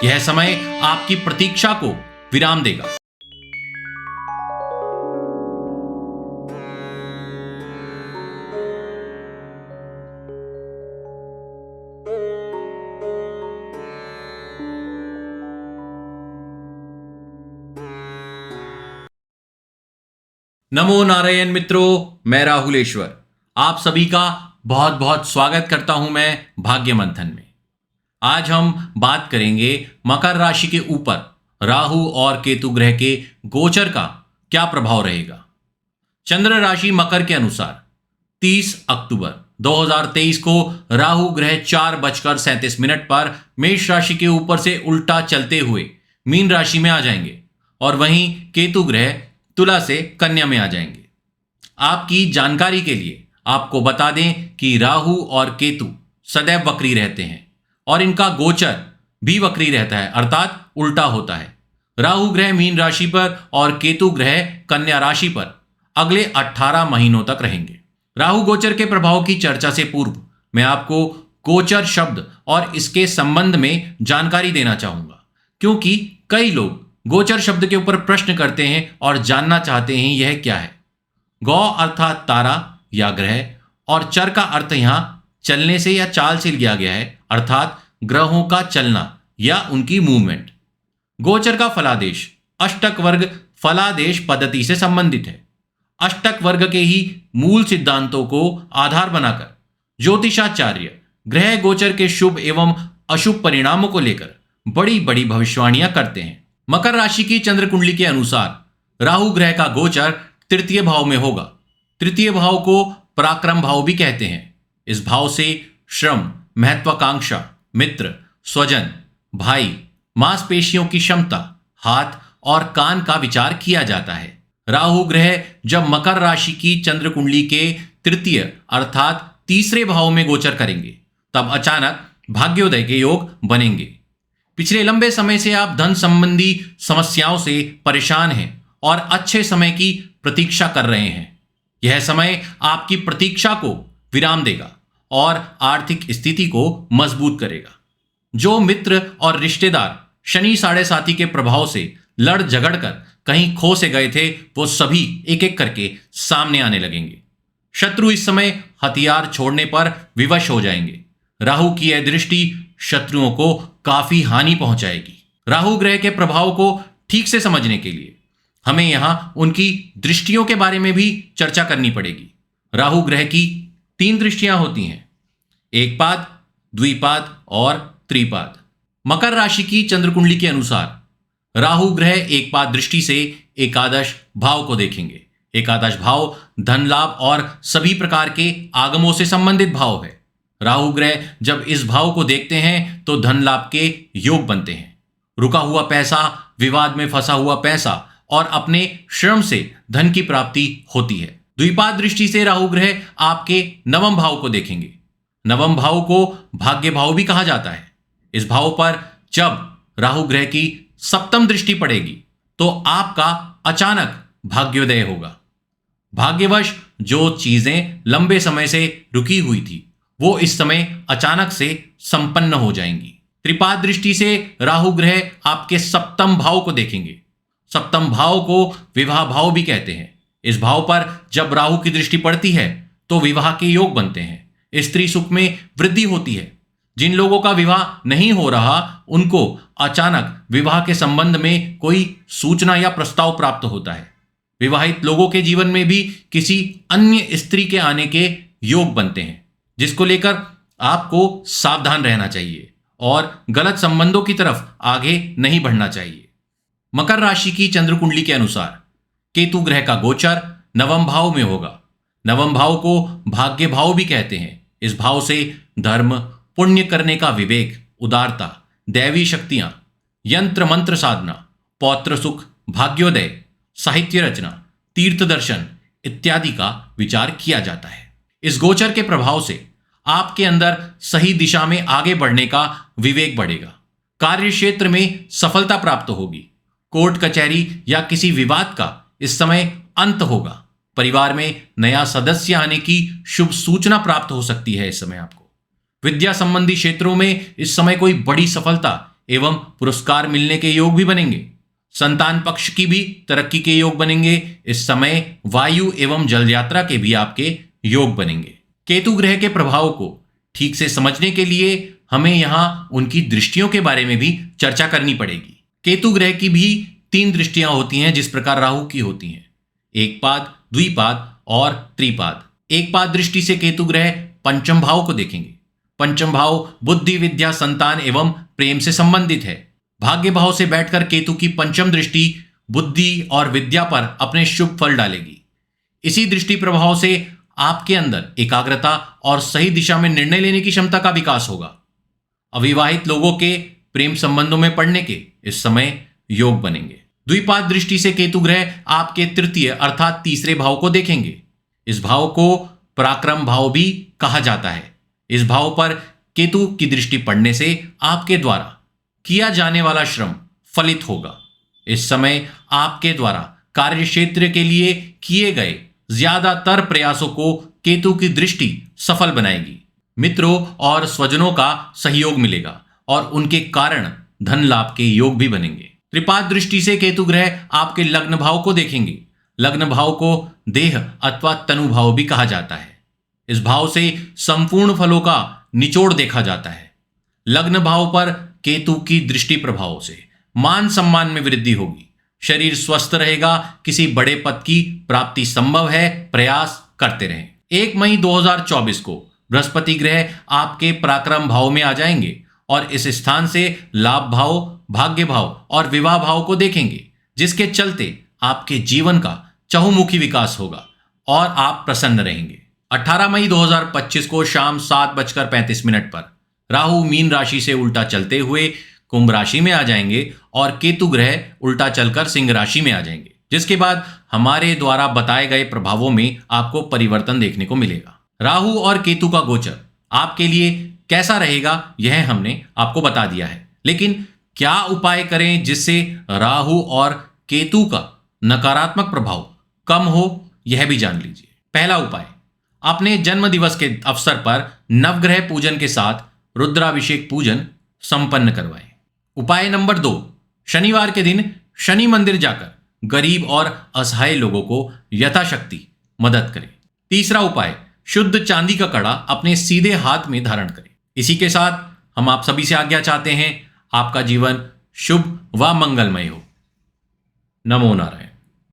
यह समय आपकी प्रतीक्षा को विराम देगा। नमो नारायण मित्रों, मैं राहुलेश्वर आप सभी का बहुत बहुत स्वागत करता हूं मैं भाग्य मंथन में। आज हम बात करेंगे मकर राशि के ऊपर राहु और केतु ग्रह के गोचर का क्या प्रभाव रहेगा। चंद्र राशि मकर के अनुसार 30 अक्टूबर 2023 को राहु ग्रह 4:37 पर मेष राशि के ऊपर से उल्टा चलते हुए मीन राशि में आ जाएंगे और वहीं केतु ग्रह तुला से कन्या में आ जाएंगे। आपकी जानकारी के लिए आपको बता दें कि राहु और केतु सदैव वक्री रहते हैं और इनका गोचर भी वक्री रहता है, अर्थात उल्टा होता है। राहु ग्रह मीन राशि पर और केतु ग्रह कन्या राशि पर अगले 18 महीनों तक रहेंगे। राहु गोचर के प्रभाव की चर्चा से पूर्व मैं आपको गोचर शब्द और इसके संबंध में जानकारी देना चाहूंगा, क्योंकि कई लोग गोचर शब्द के ऊपर प्रश्न करते हैं और जानना चाहते हैं यह क्या है। गौ अर्थात तारा या ग्रह और चर का अर्थ यहां चलने से या चाल से लिया गया है, अर्थात ग्रहों का चलना या उनकी मूवमेंट। गोचर का फलादेश अष्टक वर्ग फलादेश पद्धति से संबंधित है। अष्टक वर्ग के ही मूल सिद्धांतों को आधार बनाकर ज्योतिषाचार्य ग्रह गोचर के शुभ एवं अशुभ परिणामों को लेकर बड़ी बड़ी भविष्यवाणियां करते हैं। मकर राशि की चंद्र कुंडली के अनुसार राहु ग्रह का गोचर तृतीय भाव में होगा। तृतीय भाव को पराक्रम भाव भी कहते हैं। इस भाव से श्रम, महत्वाकांक्षा, मित्र, स्वजन, भाई, मांसपेशियों की क्षमता, हाथ और कान का विचार किया जाता है। राहु ग्रह जब मकर राशि की चंद्र कुंडली के तृतीय अर्थात तीसरे भाव में गोचर करेंगे तब अचानक भाग्योदय के योग बनेंगे। पिछले लंबे समय से आप धन संबंधी समस्याओं से परेशान हैं और अच्छे समय की प्रतीक्षा कर रहे हैं। यह समय आपकी प्रतीक्षा को विराम देगा और आर्थिक स्थिति को मजबूत करेगा। जो मित्र और रिश्तेदार शनि साढ़े साथी के प्रभाव से लड़ झगड़ कर कहीं खो से गए थे, वो सभी एक एक करके सामने आने लगेंगे। शत्रु इस समय हथियार छोड़ने पर विवश हो जाएंगे। राहु की यह दृष्टि शत्रुओं को काफी हानि पहुंचाएगी। राहु ग्रह के प्रभाव को ठीक से समझने के लिए हमें यहां उनकी दृष्टियों के बारे में भी चर्चा करनी पड़ेगी। राहु ग्रह की 3 दृष्टियां होती हैं, एकपाद, द्विपाद और त्रिपाद। मकर राशि की चंद्र कुंडली के अनुसार राहु ग्रह एकपाद दृष्टि से एकादश भाव को देखेंगे। एकादश भाव धन लाभ और सभी प्रकार के आगमों से संबंधित भाव है। राहु ग्रह जब इस भाव को देखते हैं तो धन लाभ के योग बनते हैं। रुका हुआ पैसा, विवाद में फंसा हुआ पैसा और अपने श्रम से धन की प्राप्ति होती है। द्विपाद दृष्टि से राहु ग्रह आपके नवम भाव को देखेंगे। नवम भाव को भाग्य भाव भी कहा जाता है। इस भाव पर जब राहु ग्रह की सप्तम दृष्टि पड़ेगी तो आपका अचानक भाग्योदय होगा। भाग्यवश जो चीजें लंबे समय से रुकी हुई थी वो इस समय अचानक से संपन्न हो जाएंगी। त्रिपाद दृष्टि से राहु ग्रह आपके सप्तम भाव को देखेंगे। सप्तम भाव को विवाह भाव भी कहते हैं। इस भाव पर जब राहु की दृष्टि पड़ती है तो विवाह के योग बनते हैं। स्त्री सुख में वृद्धि होती है। जिन लोगों का विवाह नहीं हो रहा उनको अचानक विवाह के संबंध में कोई सूचना या प्रस्ताव प्राप्त होता है। विवाहित लोगों के जीवन में भी किसी अन्य स्त्री के आने के योग बनते हैं, जिसको लेकर आपको सावधान रहना चाहिए और गलत संबंधों की तरफ आगे नहीं बढ़ना चाहिए। मकर राशि की चंद्र कुंडली के अनुसार केतु ग्रह का गोचर नवम भाव में होगा। नवम भाव को भाग्य भाव भी कहते हैं। इस भाव से धर्म, पुण्य करने का विवेक, उदारता, दैवी शक्तियां, यंत्र मंत्र साधना, पौत्र सुख, भाग्योदय, साहित्य रचना, तीर्थ दर्शन इत्यादि का विचार किया जाता है। इस गोचर के प्रभाव से आपके अंदर सही दिशा में आगे बढ़ने का विवेक बढ़ेगा। कार्य क्षेत्र में सफलता प्राप्त होगी। कोर्ट कचहरी या किसी विवाद का इस समय अंत होगा। परिवार में नया सदस्य आने की शुभ सूचना प्राप्त हो सकती है। इस समय आपको विद्या संबंधी क्षेत्रों में इस समय कोई बड़ी सफलता एवं पुरस्कार मिलने के योग भी बनेंगे। संतान पक्ष की भी तरक्की के योग बनेंगे। इस समय वायु एवं जल यात्रा के भी आपके योग बनेंगे। केतु ग्रह के प्रभाव को ठीक से समझने के लिए हमें यहां उनकी दृष्टियों के बारे में भी चर्चा करनी पड़ेगी। केतु ग्रह की भी 3 दृष्टियां होती हैं, जिस प्रकार राहु की होती हैं, एकपाद, द्विपाद और त्रिपाद। एकपाद दृष्टि से केतु ग्रह पंचम भाव को देखेंगे। पंचम भाव बुद्धि, विद्या, संतान एवं प्रेम से संबंधित है। भाग्य भाव से बैठकर केतु की पंचम दृष्टि बुद्धि और विद्या पर अपने शुभ फल डालेगी। इसी दृष्टि प्रभाव से आपके अंदर एकाग्रता और सही दिशा में निर्णय लेने की क्षमता का विकास होगा। अविवाहित लोगों के प्रेम संबंधों में पड़ने के इस समय योग बनेंगे। द्विपाद दृष्टि से केतु ग्रह आपके तृतीय अर्थात तीसरे भाव को देखेंगे। इस भाव को पराक्रम भाव भी कहा जाता है। इस भाव पर केतु की दृष्टि पड़ने से आपके द्वारा किया जाने वाला श्रम फलित होगा। इस समय आपके द्वारा कार्य क्षेत्र के लिए किए गए ज्यादातर प्रयासों को केतु की दृष्टि सफल बनाएगी। मित्रों और स्वजनों का सहयोग मिलेगा और उनके कारण धन लाभ के योग भी बनेंगे। त्रिपाद दृष्टि से केतु ग्रह आपके लग्न भाव को देखेंगे। लग्न भाव को देह अथवा तनु भाव भी कहा जाता है। इस भाव से संपूर्ण फलों का निचोड़ देखा जाता है। लग्न भाव पर केतु की दृष्टि प्रभाव से मान सम्मान में वृद्धि होगी। शरीर स्वस्थ रहेगा। किसी बड़े पद की प्राप्ति संभव है। प्रयास करते रहें। 1 मई 2024 को बृहस्पति ग्रह आपके पराक्रम भाव में आ जाएंगे और इस स्थान से लाभ भाव, भाग्य भाव और विवाह भाव को देखेंगे, जिसके चलते आपके जीवन का चहुमुखी विकास होगा और आप प्रसन्न रहेंगे। 18 मई 2025 को शाम 7:35 पर राहु मीन राशि से उल्टा चलते हुए कुंभ राशि में आ जाएंगे और केतु ग्रह उल्टा चलकर सिंह राशि में आ जाएंगे, जिसके बाद हमारे द्वारा बताए गए प्रभावों में आपको परिवर्तन देखने को मिलेगा। राहु और केतु का गोचर आपके लिए कैसा रहेगा यह हमने आपको बता दिया है, लेकिन क्या उपाय करें जिससे राहु और केतु का नकारात्मक प्रभाव कम हो, यह भी जान लीजिए। पहला उपाय, अपने जन्म दिवस के अवसर पर नवग्रह पूजन के साथ रुद्राभिषेक पूजन संपन्न करवाएं। उपाय नंबर 2, शनिवार के दिन शनि मंदिर जाकर गरीब और असहाय लोगों को यथाशक्ति मदद करें। तीसरा उपाय, शुद्ध चांदी का कड़ा अपने सीधे हाथ में धारण करें। इसी के साथ हम आप सभी से आज्ञा चाहते हैं। आपका जीवन शुभ व मंगलमय हो। नमो नारायण।